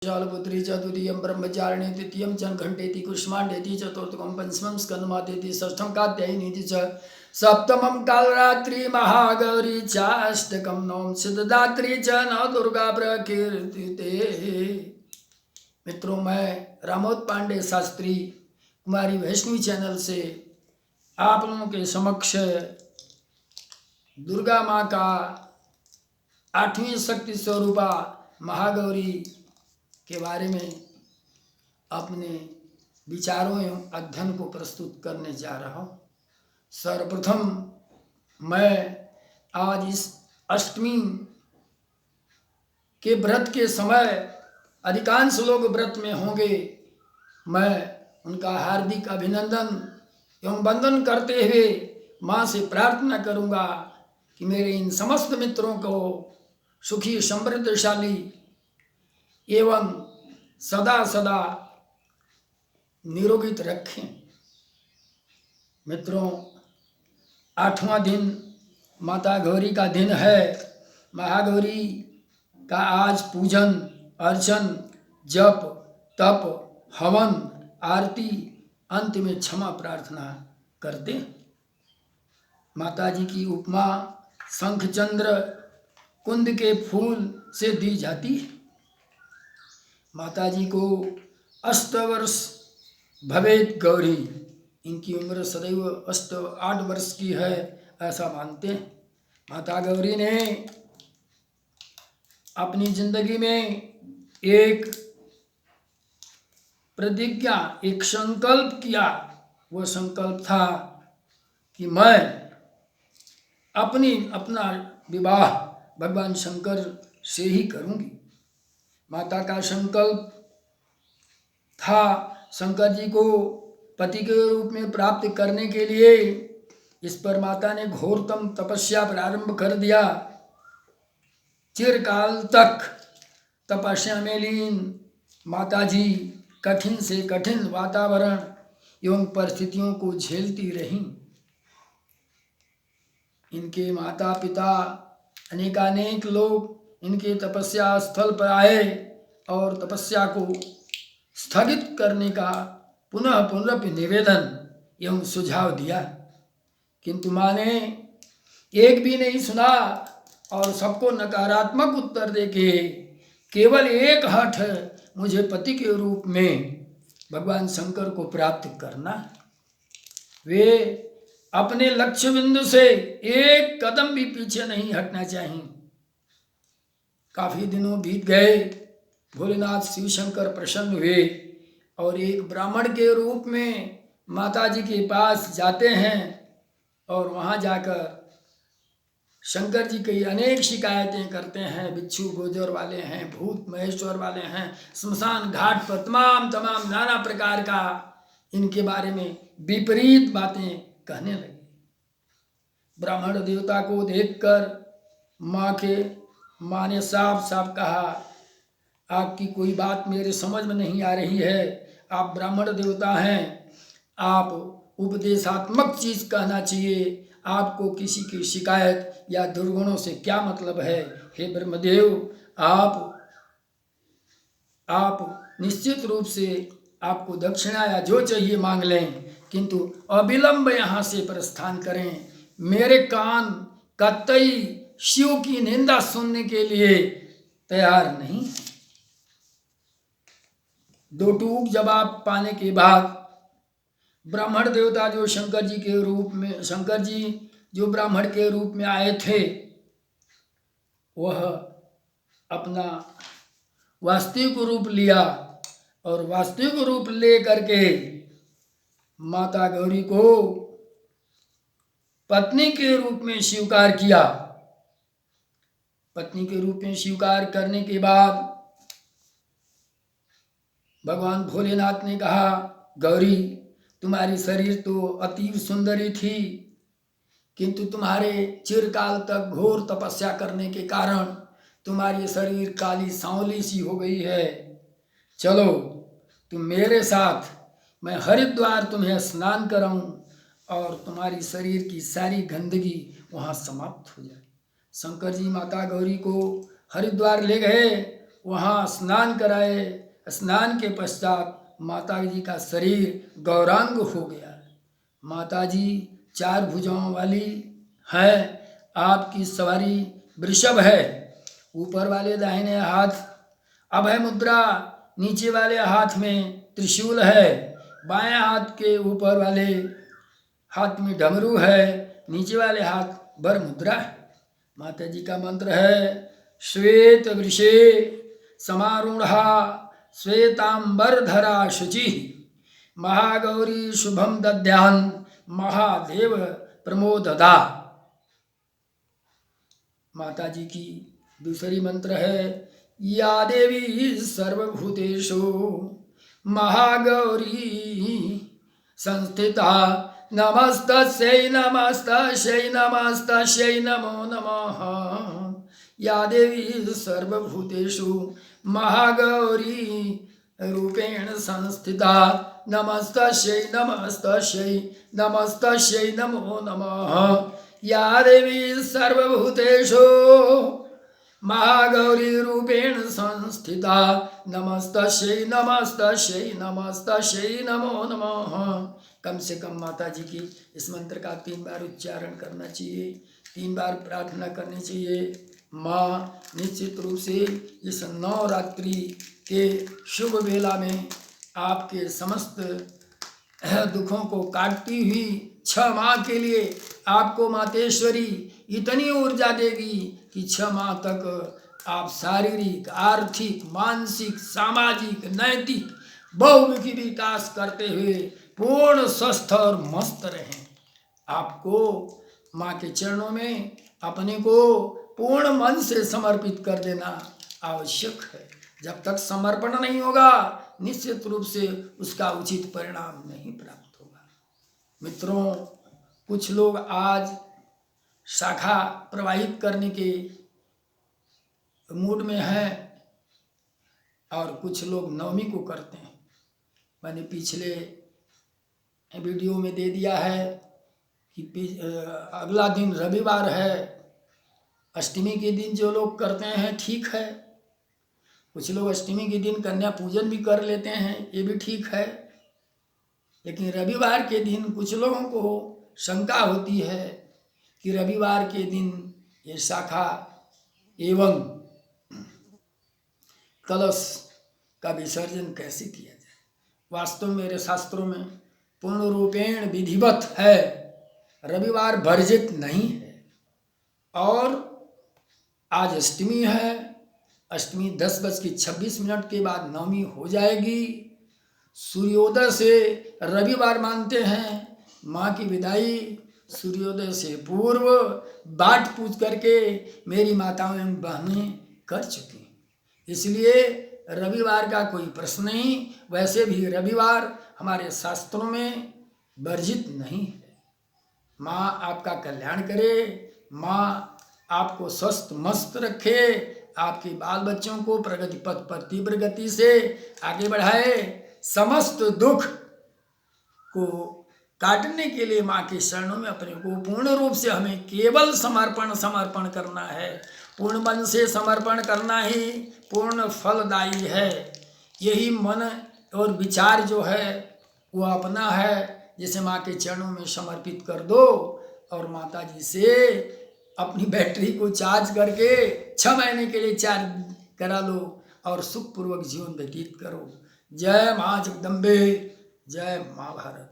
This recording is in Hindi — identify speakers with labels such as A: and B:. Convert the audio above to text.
A: शालपुत्री च द्वितीयं ब्रह्मचारिणी तृतीयं च घंटेति कुष्माण्डेति चतुर्थकं पंचमं स्कंदमातेति षष्ठं कात्यायनीति च सप्तमं कालरात्रि महागौरी च अष्टकं नवम सिद्धदात्री च नव दुर्गा प्रकीर्तिते। मित्रों, मैं रामोद पांडे शास्त्री कुमारी वैष्णवी चैनल से आप लोगों के समक्ष दुर्गा माँ का 8वीं शक्ति स्वरूपा महागौरी के बारे में अपने विचारों एवं अध्ययन को प्रस्तुत करने जा रहा हूँ। सर्वप्रथम मैं आज इस अष्टमी के व्रत के समय अधिकांश लोग व्रत में होंगे, मैं उनका हार्दिक अभिनंदन एवं वंदन करते हुए माँ से प्रार्थना करूँगा कि मेरे इन समस्त मित्रों को सुखी समृद्धशाली एवं सदा सदा निरोगित रखें। मित्रों, 8वां दिन माता गौरी का दिन है। महागौरी का आज पूजन अर्चन जप तप हवन आरती अंत में क्षमा प्रार्थना करते हैं। माता जी की उपमा शंखचंद्र कुंद के फूल से दी जाती है। माता जी को 8 वर्ष भवेत गौरी, इनकी उम्र सदैव 8 वर्ष की है ऐसा मानते हैं। माता गौरी ने अपनी जिंदगी में एक प्रतिज्ञा एक संकल्प किया। वो संकल्प था कि मैं अपना विवाह भगवान शंकर से ही करूंगी। माता का संकल्प था शंकर जी को पति के रूप में प्राप्त करने के लिए। इस पर माता ने घोरतम तपस्या प्रारंभ कर दिया। चिरकाल तक तपस्या में लीन माता जी कठिन से कठिन वातावरण एवं परिस्थितियों को झेलती रहीं। इनके माता पिता अनेकानेक लोग इनके तपस्या स्थल पर आए और तपस्या को स्थगित करने का पुनः पुनः निवेदन एवं सुझाव दिया, किंतु माँ ने एक भी नहीं सुना और सबको नकारात्मक उत्तर देके केवल एक हठ है, मुझे पति के रूप में भगवान शंकर को प्राप्त करना। वे अपने लक्ष्य बिंदु से एक कदम भी पीछे नहीं हटना चाहिए। काफी दिनों बीत गए, भोलेनाथ शिव शंकर प्रसन्न हुए और एक ब्राह्मण के रूप में माता जी के पास जाते हैं और वहां जाकर शंकर जी की अनेक शिकायतें करते हैं। बिच्छू गोजर वाले हैं, भूत महेश्वर वाले हैं, स्मशान घाट पर तमाम नाना प्रकार का इनके बारे में विपरीत बातें कहने लगे। ब्राह्मण देवता को देखकर माँ ने साफ साफ कहा, आपकी कोई बात मेरे समझ में नहीं आ रही है। आप ब्राह्मण देवता हैं, आप उपदेशात्मक चीज कहना चाहिए। आपको किसी की शिकायत या दुर्गुणों से क्या मतलब है? हे ब्रह्मदेव, आप निश्चित रूप से आपको दक्षिणा या जो चाहिए मांग लें, किंतु अविलंब यहाँ से प्रस्थान करें। मेरे कान कतई शिव की निंदा सुनने के लिए तैयार नहीं। दो टूक जवाब पाने के बाद ब्राह्मण देवता जो शंकर जी जो ब्राह्मण के रूप में आए थे, वह अपना वास्तविक रूप लिया और वास्तविक रूप ले करके माता गौरी को पत्नी के रूप में स्वीकार किया। पत्नी के रूप में स्वीकार करने के बाद भगवान भोलेनाथ ने कहा, गौरी, तुम्हारी शरीर तो अतीव सुंदरी थी, किंतु तुम्हारे चिरकाल तक घोर तपस्या करने के कारण तुम्हारी शरीर काली सांवली सी हो गई है। चलो तुम मेरे साथ, मैं हरिद्वार तुम्हें स्नान कराऊं और तुम्हारी शरीर की सारी गंदगी वहां समाप्त हो जाए। शंकर जी माता गौरी को हरिद्वार ले गए वहाँ स्नान कराए। स्नान के पश्चात माता जी का शरीर गौरांग हो गया। माता जी 4 भुजाओं वाली है। आपकी सवारी वृषभ है। ऊपर वाले दाहिने हाथ अभय मुद्रा, नीचे वाले हाथ में त्रिशूल है। बाएं हाथ के ऊपर वाले हाथ में डमरू है, नीचे वाले हाथ वर मुद्रा है। माता जी का मंत्र है श्वेत वृषे समारूढ़ा श्वेतांबरधरा शुचि महागौरी शुभम दद्यान महादेव प्रमोददा। माता जी की दूसरी मंत्र है या देवी सर्वभूतेषु महागौरी संस्थिता नमस्तस्यै नमस्तस्यै नमस्तस्यै नमो नमः। या देवी सर्वभूतेषु महागौरी रूपेण संस्थिता नमस्तस्यै नमस्तस्यै नमस्तस्यै नमो नमः। या देवी सर्वभूतेषु महागौरी रूपेण संस्थिता नमस्तस्यै नमस्तस्यै नमस्तस्यै नमो नमः। कम से कम माता जी की इस मंत्र का 3 बार उच्चारण करना चाहिए, 3 बार प्रार्थना करनी चाहिए। माँ निश्चित रूप से इस नवरात्रि के शुभ वेला में आपके समस्त दुखों को काटती हुई 6 माह के लिए आपको मातेश्वरी इतनी ऊर्जा देगी कि 6 माह तक आप शारीरिक, आर्थिक, मानसिक, सामाजिक, नैतिक बहुमुखी विकास करते हुए पूर्ण स्वस्थ और मस्त रहें। आपको माँ के चरणों में अपने को पूर्ण मन से समर्पित कर देना आवश्यक है। जब तक समर्पण नहीं होगा निश्चित रूप से उसका उचित परिणाम नहीं प्राप्त होगा। मित्रों, कुछ लोग आज शाखा प्रवाहित करने के मूड में हैं और कुछ लोग नवमी को करते हैं। मैंने पिछले वीडियो में दे दिया है कि अगला दिन रविवार है। अष्टमी के दिन जो लोग करते हैं ठीक है, कुछ लोग अष्टमी के दिन कन्या पूजन भी कर लेते हैं, ये भी ठीक है। लेकिन रविवार के दिन कुछ लोगों को शंका होती है कि रविवार के दिन ये शाखा एवं कलश का विसर्जन कैसे किया जाए। वास्तव में मेरे शास्त्रों में पूर्ण रूपेण विधिवत है, रविवार वर्जित नहीं है। और आज अष्टमी है, अष्टमी 10:26 के बाद नवमी हो जाएगी। सूर्योदय से रविवार मानते हैं। माँ की विदाई सूर्योदय से पूर्व बाट पूज करके मेरी माताओं एवं बहनें कर चुकी, इसलिए रविवार का कोई प्रश्न नहीं। वैसे भी रविवार हमारे शास्त्रों में वर्जित नहीं है। माँ आपका कल्याण करे, माँ आपको स्वस्थ मस्त रखे, आपके बाल बच्चों को प्रगति पथ पर तीव्र गति से आगे बढ़ाए। समस्त दुख को काटने के लिए माँ के शरणों में अपने को पूर्ण रूप से हमें केवल समर्पण करना है। पूर्ण मन से समर्पण करना ही पूर्ण फलदायी है। यही मन और विचार जो है वो अपना है, जिसे माँ के चरणों में समर्पित कर दो और माता जी से अपनी बैटरी को चार्ज करके 6 महीने के लिए चार्ज करा लो और सुखपूर्वक जीवन व्यतीत करो। जय माँ जगदम्बे, जय माँ भारत।